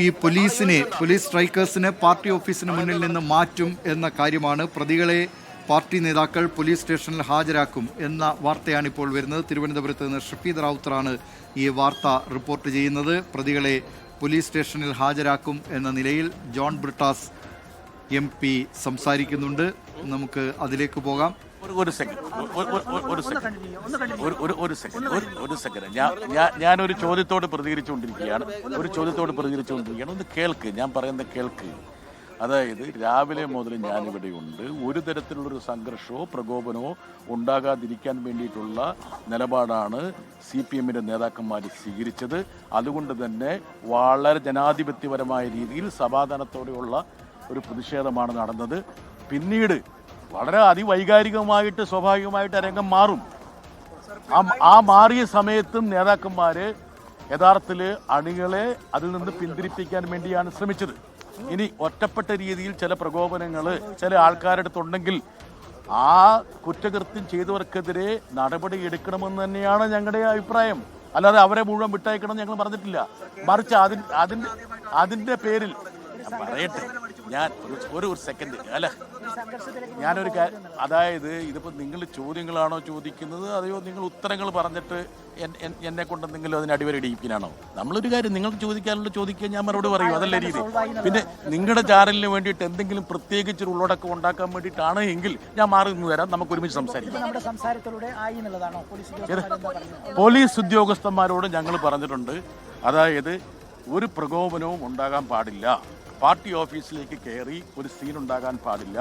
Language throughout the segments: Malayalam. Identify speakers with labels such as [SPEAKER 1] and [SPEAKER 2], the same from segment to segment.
[SPEAKER 1] ഈ പോലീസ് സ്ട്രൈക്കേഴ്സിനെ പാർട്ടി ഓഫീസിന് മുന്നിൽ നിന്ന് മാറ്റും എന്ന കാര്യമാണ്. പ്രതികളെ പാർട്ടി നേതാക്കൾ പോലീസ് സ്റ്റേഷനിൽ ഹാജരാക്കും എന്ന വാർത്തയാണ് ഇപ്പോൾ വരുന്നത്. തിരുവനന്തപുരത്ത് നിന്ന് ഷഫീദ് റാവുത്തറാണ് ഈ വാർത്ത റിപ്പോർട്ട് ചെയ്യുന്നത്. പ്രതികളെ പോലീസ് സ്റ്റേഷനിൽ ഹാജരാക്കും എന്ന നിലയിൽ ജോൺ ബ്രിട്ടാസ് MP സംസാരിക്കുന്നുണ്ട്. നമുക്ക് അതിലേക്ക് പോകാം.
[SPEAKER 2] ഒരു സെക്കൻഡ് ഞാനൊരു ചോദ്യത്തോട് പ്രതികരിച്ചുകൊണ്ടിരിക്കുകയാണ്. ഒന്ന് കേൾക്ക്, ഞാൻ പറയുന്നത് കേൾക്ക്. അതായത് രാവിലെ മുതൽ ഞാനിവിടെയുണ്ട്. ഒരു തരത്തിലുള്ളൊരു സംഘർഷമോ പ്രകോപനമോ ഉണ്ടാകാതിരിക്കാൻ വേണ്ടിയിട്ടുള്ള നിലപാടാണ് CPM-ന്റെ നേതാക്കന്മാർ സ്വീകരിച്ചത്. അതുകൊണ്ട് തന്നെ വളരെ ജനാധിപത്യപരമായ രീതിയിൽ സമാധാനത്തോടെയുള്ള ഒരു പ്രതിഷേധമാണ് നടന്നത്. പിന്നീട് വളരെ അതിവൈകാരികമായിട്ട് സ്വാഭാവികമായിട്ട് രംഗം മാറും. ആ മാറിയ സമയത്തും നേതാക്കന്മാര് യഥാർത്ഥത്തിൽ അണികളെ അതിൽ നിന്ന് പിന്തിരിപ്പിക്കാൻ വേണ്ടിയാണ് ശ്രമിച്ചത്. ഇനി ഒറ്റപ്പെട്ട രീതിയിൽ ചില പ്രകോപനങ്ങൾ ചില ആൾക്കാരുടെ അടുത്തുണ്ടെങ്കിൽ ആ കുറ്റകൃത്യം ചെയ്തവർക്കെതിരെ നടപടി എടുക്കണമെന്ന് തന്നെയാണ് ഞങ്ങളുടെ അഭിപ്രായം. അല്ലാതെ അവരെ മുഴുവൻ വിട്ടയക്കണം ഞങ്ങൾ പറഞ്ഞിട്ടില്ല. മറിച്ച് അതിന്റെ പേരിൽ പറയട്ടെ, ഞാൻ ഒരു സെക്കൻഡ് അല്ല, ഞാനൊരു അതായത് ഇതിപ്പോൾ നിങ്ങൾ ചോദ്യങ്ങളാണോ ചോദിക്കുന്നത്, അതെയോ നിങ്ങൾ ഉത്തരങ്ങൾ പറഞ്ഞിട്ട് എന്നെ കൊണ്ട് എന്തെങ്കിലും അതിന് അടിവരയിടിപ്പിക്കാനാണോ? നമ്മളൊരു കാര്യം നിങ്ങൾക്ക് ചോദിക്കാനുള്ള ചോദിക്കുക, ഞാൻ മറുപടി പറയും, അതല്ല രീതി. പിന്നെ നിങ്ങളുടെ ചാനലിന് വേണ്ടിയിട്ട് എന്തെങ്കിലും പ്രത്യേകിച്ച് ഉള്ളടക്കം ഉണ്ടാക്കാൻ വേണ്ടിയിട്ടാണ് എങ്കിൽ ഞാൻ മാറി നിന്ന് തരാം, നമുക്ക് ഒരുമിച്ച് സംസാരിക്കാം. പോലീസ് ഉദ്യോഗസ്ഥന്മാരോട് ഞങ്ങൾ പറഞ്ഞിട്ടുണ്ട്, അതായത് ഒരു പ്രകോപനവും ഉണ്ടാകാൻ പാടില്ല, പാർട്ടി ഓഫീസിലേക്ക് കയറി ഒരു സീൻ ഉണ്ടാകാൻ പാടില്ല.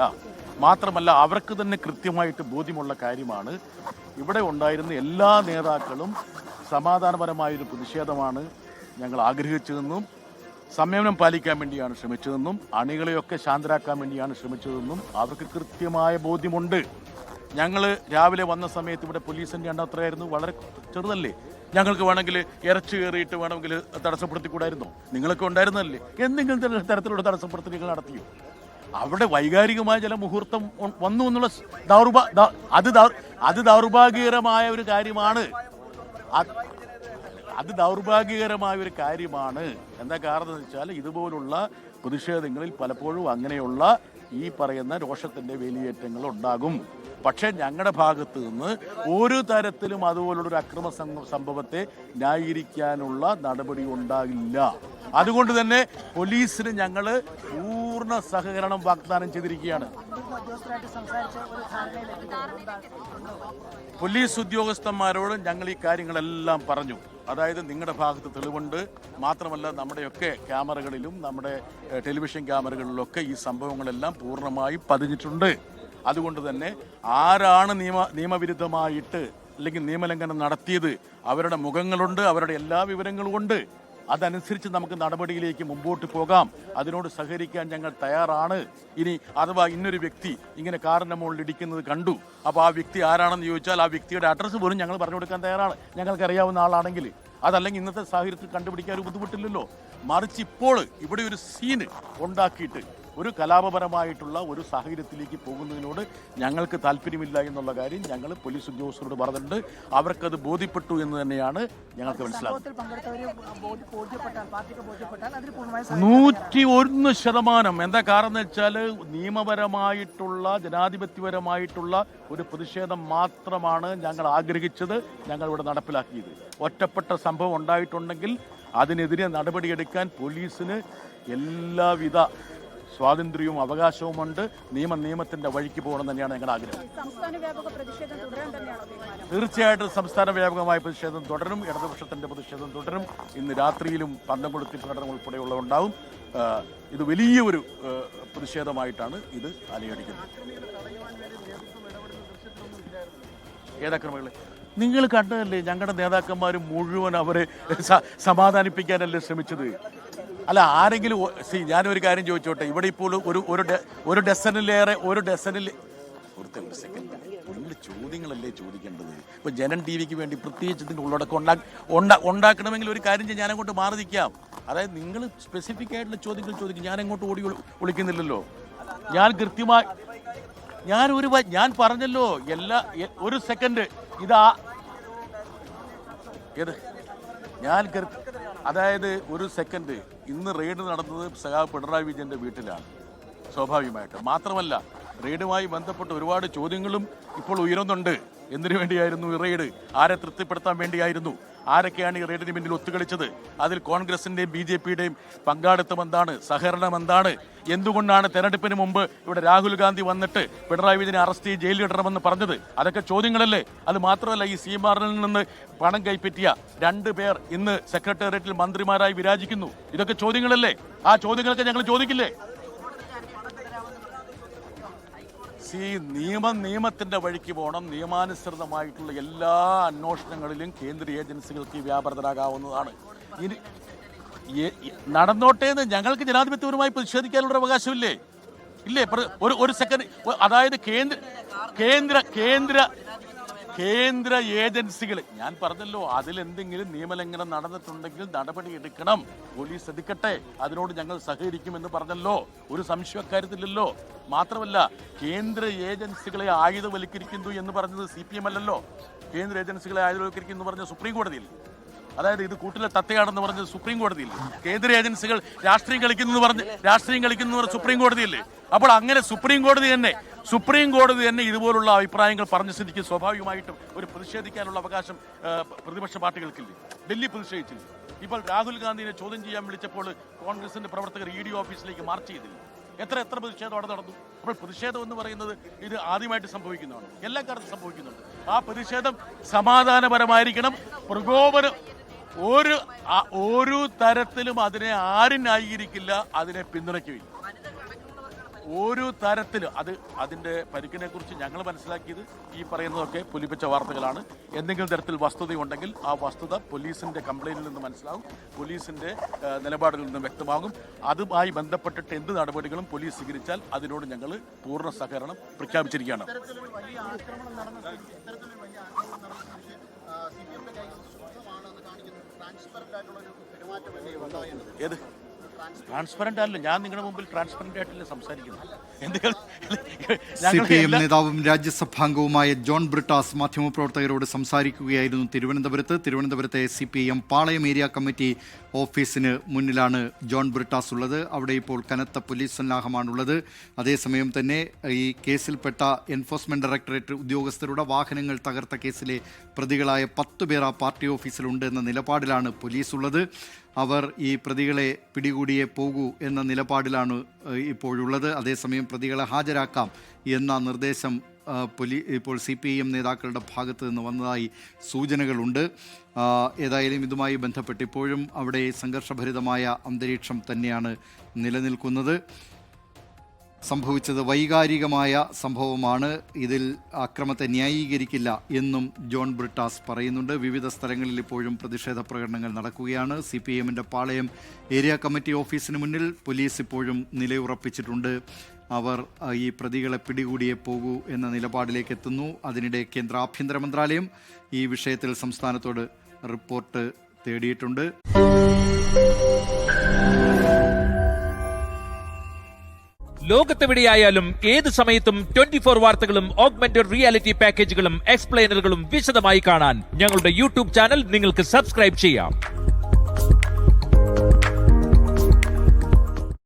[SPEAKER 2] മാത്രമല്ല അവർക്ക് തന്നെ കൃത്യമായിട്ട് ബോധ്യമുള്ള കാര്യമാണ്, ഇവിടെ ഉണ്ടായിരുന്ന എല്ലാ നേതാക്കളും സമാധാനപരമായൊരു പ്രതിഷേധമാണ് ഞങ്ങൾ ആഗ്രഹിച്ചതെന്നും സംയമനം പാലിക്കാൻ വേണ്ടിയാണ് ശ്രമിച്ചതെന്നും അണികളെയൊക്കെ ശാന്തരാക്കാൻ വേണ്ടിയാണ് ശ്രമിച്ചതെന്നും അവർക്ക് കൃത്യമായ ബോധ്യമുണ്ട്. ഞങ്ങൾ രാവിലെ വന്ന സമയത്ത് ഇവിടെ പോലീസിൻ്റെ എണ്ണം എത്രയായിരുന്നു? വളരെ ചെറുതല്ലേ? ഞങ്ങൾക്ക് വേണമെങ്കിൽ ഇറച്ചി കയറിയിട്ട് വേണമെങ്കിൽ തടസ്സപ്പെടുത്തിക്കൂടായിരുന്നോ? നിങ്ങളൊക്കെ ഉണ്ടായിരുന്നല്ലേ? എന്തെങ്കിലും തരത്തിലുള്ള തടസ്സപ്പെടുത്തലുകൾ നടത്തിയോ? അവിടെ വൈകാരികമായ ചില മുഹൂർത്തം വന്നു എന്നുള്ള അത് ദൗർഭാഗ്യകരമായ ഒരു കാര്യമാണ്. എന്താ കാരണം എന്ന് വെച്ചാൽ ഇതുപോലുള്ള പ്രതിഷേധങ്ങളിൽ പലപ്പോഴും അങ്ങനെയുള്ള ഈ പറയുന്ന രോഷത്തിന്റെ വേലിയേറ്റങ്ങൾ ഉണ്ടാകും. പക്ഷെ ഞങ്ങളുടെ ഭാഗത്ത് നിന്ന് ഒരു തരത്തിലും അതുപോലുള്ളൊരു അക്രമ സംഭവത്തെ ന്യായീകരിക്കാനുള്ള നടപടി ഉണ്ടാകില്ല. അതുകൊണ്ട് തന്നെ പോലീസിന് ഞങ്ങൾ പൂർണ്ണ സഹകരണം വാഗ്ദാനം ചെയ്തിരിക്കുകയാണ്. പോലീസ് ഉദ്യോഗസ്ഥന്മാരോട് ഞങ്ങൾ ഈ കാര്യങ്ങളെല്ലാം പറഞ്ഞു. അതായത് നിങ്ങളുടെ ഭാഗത്ത് തെളിവുണ്ട്, മാത്രമല്ല നമ്മുടെയൊക്കെ ക്യാമറകളിലും നമ്മുടെ ടെലിവിഷൻ ക്യാമറകളിലൊക്കെ ഈ സംഭവങ്ങളെല്ലാം പൂർണ്ണമായി പതിഞ്ഞിട്ടുണ്ട്. അതുകൊണ്ട് തന്നെ ആരാണ് നിയമവിരുദ്ധമായിട്ട് അല്ലെങ്കിൽ നിയമലംഘനം നടത്തിയത് അവരുടെ മുഖങ്ങളുണ്ട്, അവരുടെ എല്ലാ വിവരങ്ങളും ഉണ്ട്. അതനുസരിച്ച് നമുക്ക് നടപടിയിലേക്ക് മുമ്പോട്ട് പോകാം. അതിനോട് സഹകരിക്കാൻ ഞങ്ങൾ തയ്യാറാണ്. ഇനി അഥവാ ഇന്നൊരു വ്യക്തി ഇങ്ങനെ കാറിൻ്റെ മുകളിൽ ഇടിക്കുന്നത് കണ്ടു, അപ്പോൾ ആ വ്യക്തി ആരാണെന്ന് ചോദിച്ചാൽ ആ വ്യക്തിയുടെ അഡ്രസ്സ് പോലും ഞങ്ങൾ പറഞ്ഞു കൊടുക്കാൻ തയ്യാറാണ്, ഞങ്ങൾക്കറിയാവുന്ന ആളാണെങ്കിൽ. അതല്ലെങ്കിൽ ഇന്നത്തെ സാഹചര്യത്തിൽ കണ്ടുപിടിക്കാൻ ഒരു ബുദ്ധിമുട്ടില്ലല്ലോ. മറിച്ച് ഇപ്പോൾ ഇവിടെ ഒരു സീന് ഉണ്ടാക്കിയിട്ട് ഒരു കലാപപരമായിട്ടുള്ള ഒരു സാഹചര്യത്തിലേക്ക് പോകുന്നതിനോട് ഞങ്ങൾക്ക് താല്പര്യമില്ല എന്നുള്ള കാര്യം ഞങ്ങൾ പോലീസ് ഉദ്യോഗസ്ഥരോട് പറഞ്ഞിട്ടുണ്ട്. അവർക്കത് ബോധ്യപ്പെട്ടു എന്ന് തന്നെയാണ് ഞങ്ങൾക്ക് മനസ്സിലാകുന്നത്. 101%. എന്താ കാരണം എന്ന് വെച്ചാൽ നിയമപരമായിട്ടുള്ള ജനാധിപത്യപരമായിട്ടുള്ള ഒരു പ്രതിഷേധം മാത്രമാണ് ഞങ്ങൾ ആഗ്രഹിച്ചത്, ഞങ്ങൾ ഇവിടെ നടപ്പിലാക്കിയത്. ഒറ്റപ്പെട്ട സംഭവം ഉണ്ടായിട്ടുണ്ടെങ്കിൽ അതിനെതിരെ നടപടിയെടുക്കാൻ പോലീസിന് എല്ലാവിധ സ്വാതന്ത്ര്യവും അവകാശവുമുണ്ട്. നിയമത്തിന്റെ വഴിക്ക് പോകണം തന്നെയാണ് ഞങ്ങളുടെ ആഗ്രഹം. തീർച്ചയായിട്ടും സംസ്ഥാന വ്യാപകമായ പ്രതിഷേധം തുടരും, ഇടതുപക്ഷത്തിന്റെ പ്രതിഷേധം തുടരും. ഇന്ന് രാത്രിയിലും പന്തംകൊളുത്തി പ്രകടനം ഉൾപ്പെടെയുള്ള ഉണ്ടാവും. ഇത് വലിയൊരു പ്രതിഷേധമായിട്ടാണ് ഇത് അലയടിക്കുന്നത്. ഏതക്രമങ്ങൾ നിങ്ങൾ കണ്ടതല്ലേ? ഞങ്ങളുടെ നേതാക്കന്മാർ മുഴുവൻ അവരെ സമാധാനിപ്പിക്കാനല്ലേ ശ്രമിച്ചത്? അല്ല, ആരെങ്കിലും ഞാനൊരു കാര്യം ചോദിച്ചോട്ടെ, ഇവിടെ ഇപ്പോൾ ഒരു ഡസനിലേറെ ഒരു സെക്കൻഡ് നിങ്ങൾ ചോദ്യങ്ങളല്ലേ ചോദിക്കേണ്ടത്? ഇപ്പൊ ജനൻ TV-ക്ക് വേണ്ടി പ്രത്യേകിച്ച് ഇതിൻ്റെ ഉള്ളടക്കം ഉണ്ടാക്കണമെങ്കിൽ ഒരു കാര്യം ചെയ്യാൻ ഞാൻ അങ്ങോട്ട് മാറി നിൽക്കാം. അതായത് നിങ്ങൾ സ്പെസിഫിക് ആയിട്ടുള്ള ചോദ്യങ്ങൾ ചോദിക്കും, ഞാൻ അങ്ങോട്ട് ഓടി വിളിക്കുന്നില്ലല്ലോ. ഞാൻ കൃത്യമായി ഞാൻ പറഞ്ഞല്ലോ ഒരു സെക്കൻഡ് ഞാൻ അതായത് ഒരു സെക്കൻഡ്, ഇന്ന് റെയ്ഡ് നടന്നത് സഖാവ് പിണറായി വിജയന്റെ വീട്ടിലാണ് സ്വാഭാവികമായിട്ട്. മാത്രമല്ല റെയ്ഡുമായി ബന്ധപ്പെട്ട് ഒരുപാട് ചോദ്യങ്ങളും ഇപ്പോൾ ഉയരുന്നുണ്ട്. എന്തിനു വേണ്ടിയായിരുന്നു ഈ റെയ്ഡ്? ആരെ തൃപ്തിപ്പെടുത്താൻ വേണ്ടിയായിരുന്നു? ആരൊക്കെയാണ് ഈ റെയ്ഡിന് പിന്നിൽ ഒത്തുകളിച്ചത്? അതിൽ കോൺഗ്രസിന്റെയും BJP-യുടെയും പങ്കാളിത്തം എന്താണ്? സഹകരണം എന്താണ്? എന്തുകൊണ്ടാണ് തെരഞ്ഞെടുപ്പിന് മുമ്പ് ഇവിടെ രാഹുൽ ഗാന്ധി വന്നിട്ട് പിണറായി വിജയനെ അറസ്റ്റ് ചെയ്ത് ജയിലിൽ ഇടണമെന്ന് പറഞ്ഞത്? അതൊക്കെ ചോദ്യങ്ങളല്ലേ? അത് മാത്രമല്ല, ഈ CMRൽ നിന്ന് പണം കൈപ്പറ്റിയ 2 പേർ ഇന്ന് സെക്രട്ടേറിയറ്റിൽ മന്ത്രിമാരായി വിരാജിക്കുന്നു. ഇതൊക്കെ ചോദ്യങ്ങളല്ലേ? ആ ചോദ്യങ്ങളൊക്കെ ഞങ്ങൾ ചോദിക്കില്ലേ? നിയമത്തിന്റെ വഴിക്ക് പോകണം. നിയമാനുസൃതമായിട്ടുള്ള എല്ലാ അന്വേഷണങ്ങളിലും കേന്ദ്ര ഏജൻസികൾക്ക് വ്യാപൃതരാകാവുന്നതാണ്. ഇനി നടന്നോട്ടെ എന്ന് ഞങ്ങൾക്ക് ജനാധിപത്യപരമായി പ്രതിഷേധിക്കാനുള്ള അവകാശമില്ലേ? ഇല്ലേ? ഒരു സെക്കൻഡ്. അതായത് കേന്ദ്ര ഏജൻസികൾ, ഞാൻ പറഞ്ഞല്ലോ, അതിലെന്തെങ്കിലും നിയമലംഘനം നടന്നിട്ടുണ്ടെങ്കിൽ നടപടി എടുക്കണം, പോലീസ് എടുക്കട്ടെ, അതിനോട് ഞങ്ങൾ സഹകരിക്കുമെന്ന് പറഞ്ഞല്ലോ. ഒരു സംശയ കാര്യത്തിലല്ലോ. മാത്രമല്ല, കേന്ദ്ര ഏജൻസികളെ ആയുധവൽക്കരിക്കുന്നു എന്ന് പറഞ്ഞത് CPM അല്ലല്ലോ. കേന്ദ്ര ഏജൻസികളെ ആയുധവൽക്കരിക്കുന്നു എന്ന് പറഞ്ഞത് സുപ്രീം കോടതിയിൽ. അതായത് ഇത് കൂട്ടിലെ തത്തയാണെന്ന് പറഞ്ഞത് സുപ്രീം കോടതിയിൽ. കേന്ദ്ര ഏജൻസികൾ രാഷ്ട്രീയം കളിക്കുന്നു പറഞ്ഞ് സുപ്രീം കോടതിയല്ലേ? അപ്പോൾ അങ്ങനെ സുപ്രീം കോടതി തന്നെ ഇതുപോലുള്ള അഭിപ്രായങ്ങൾ പറഞ്ഞ സ്ഥിതിക്ക് സ്വാഭാവികമായിട്ടും ഒരു പ്രതിഷേധിക്കാനുള്ള അവകാശം പ്രതിപക്ഷ പാർട്ടികൾക്കില്ലേ? ഡൽഹി പ്രതിഷേധിച്ചില്ല. ഇപ്പോൾ രാഹുൽ ഗാന്ധിനെ ചോദ്യം ചെയ്യാൻ വിളിച്ചപ്പോൾ കോൺഗ്രസിന്റെ പ്രവർത്തകർ ED ഓഫീസിലേക്ക് മാർച്ച് ചെയ്തില്ല. എത്ര പ്രതിഷേധം അവിടെ നടന്നു? അപ്പോൾ പ്രതിഷേധം എന്ന് പറയുന്നത് ഇത് ആദ്യമായിട്ട് സംഭവിക്കുന്നതാണ്, എല്ലാ കാലത്തും സംഭവിക്കുന്നുണ്ട്. ആ പ്രതിഷേധം സമാധാനപരമായിരിക്കണം. പ്രകോപനം ഒരു തരത്തിലും അതിനെ ആരും ന്യായീകരിക്കില്ല, അതിനെ പിന്തുണയ്ക്കുകയും ഒരു തരത്തിലും. അതിന്റെ പരിക്കിനെ കുറിച്ച് ഞങ്ങൾ മനസ്സിലാക്കിയത് ഈ പറയുന്നതൊക്കെ പൊലിപ്പിച്ച വാർത്തകളാണ്. എന്തെങ്കിലും തരത്തിൽ വസ്തുതയുണ്ടെങ്കിൽ ആ വസ്തുത പോലീസിന്റെ കംപ്ലൈന്റിൽ നിന്ന് മനസ്സിലാവും, പോലീസിന്റെ നിലപാടുകളിൽ നിന്ന് വ്യക്തമാകും. അതുമായി ബന്ധപ്പെട്ടിട്ട് എന്ത് നടപടികളും പോലീസ് സ്വീകരിച്ചാൽ അതിനോട് ഞങ്ങൾ പൂർണ്ണ സഹകരണം പ്രഖ്യാപിച്ചിരിക്കുകയാണ്. ഏത് ട്രാൻസ്പെറന്റ് അല്ല? ഞാൻ നിങ്ങളുടെ മുമ്പിൽ ട്രാൻസ്പെറന്റ് ആയിട്ടല്ലേ സംസാരിക്കുന്നത്?
[SPEAKER 1] CPM നേതാവും രാജ്യസഭാംഗവുമായ ജോൺ ബ്രിട്ടാസ് മാധ്യമപ്രവർത്തകരോട് സംസാരിക്കുകയായിരുന്നു തിരുവനന്തപുരത്തെ CPM പാളയം ഏരിയ കമ്മിറ്റി ഓഫീസിന് മുന്നിലാണ് ജോൺ ബ്രിട്ടാസ് ഉള്ളത്. അവിടെ ഇപ്പോൾ കനത്ത പോലീസ് സന്നാഹമാണുള്ളത്. അതേസമയം തന്നെ ഈ കേസിൽപ്പെട്ട എൻഫോഴ്സ്മെന്റ് ഡയറക്ടറേറ്റ് ഉദ്യോഗസ്ഥരുടെ വാഹനങ്ങൾ തകർത്ത കേസിലെ പ്രതികളായ 10 പേർ ആ പാർട്ടി ഓഫീസിലുണ്ട് എന്ന നിലപാടിലാണ് പോലീസ് ഉള്ളത്. അവർ ഈ പ്രതികളെ പിടികൂടിയേ പോകൂ എന്ന നിലപാടിലാണ് ഇപ്പോഴുള്ളത്. അതേസമയം പ്രതികളെ ഹാജരാക്കാം എന്ന നിർദ്ദേശം ഇപ്പോൾ CPM നേതാക്കളുടെ ഭാഗത്ത് നിന്ന് വന്നതായി സൂചനകളുണ്ട്. ഏതായാലും ഇതുമായി ബന്ധപ്പെട്ട് ഇപ്പോഴും അവിടെ സംഘർഷഭരിതമായ അന്തരീക്ഷം തന്നെയാണ് നിലനിൽക്കുന്നത്. സംഭവിച്ചത് വൈകാരികമായ സംഭവമാണ്, ഇതിൽ അക്രമത്തെ ന്യായീകരിക്കില്ല എന്നും ജോൺ ബ്രിട്ടാസ് പറയുന്നുണ്ട്. വിവിധ സ്ഥലങ്ങളിൽ ഇപ്പോഴും പ്രതിഷേധ പ്രകടനങ്ങൾ നടക്കുകയാണ്. CPMന്റെ പാളയം ഏരിയ കമ്മിറ്റി ഓഫീസിന് മുന്നിൽ പോലീസ് ഇപ്പോഴും നിലയുറപ്പിച്ചിട്ടുണ്ട്. അവർ ഈ പ്രതികളെ പിടികൂടിയേ പോകൂ എന്ന നിലപാടിലേക്ക് എത്തുന്നു. അതിനിടെ കേന്ദ്ര ആഭ്യന്തര മന്ത്രാലയം ഈ വിഷയത്തിൽ സംസ്ഥാനത്തോട് റിപ്പോർട്ട് തേടിയിട്ടുണ്ട്.
[SPEAKER 3] ലോകത്തെവിടെയായാലും ഏത് സമയത്തും 24 വാർത്തകളും ഓഗ്മെന്റഡ് റിയാലിറ്റി പാക്കേജുകളും എക്സ്പ്ലെയിനറുകളും വിശദമായി കാണാൻ ഞങ്ങളുടെ YouTube ചാനൽ നിങ്ങൾക്ക് സബ്സ്ക്രൈബ് ചെയ്യാം.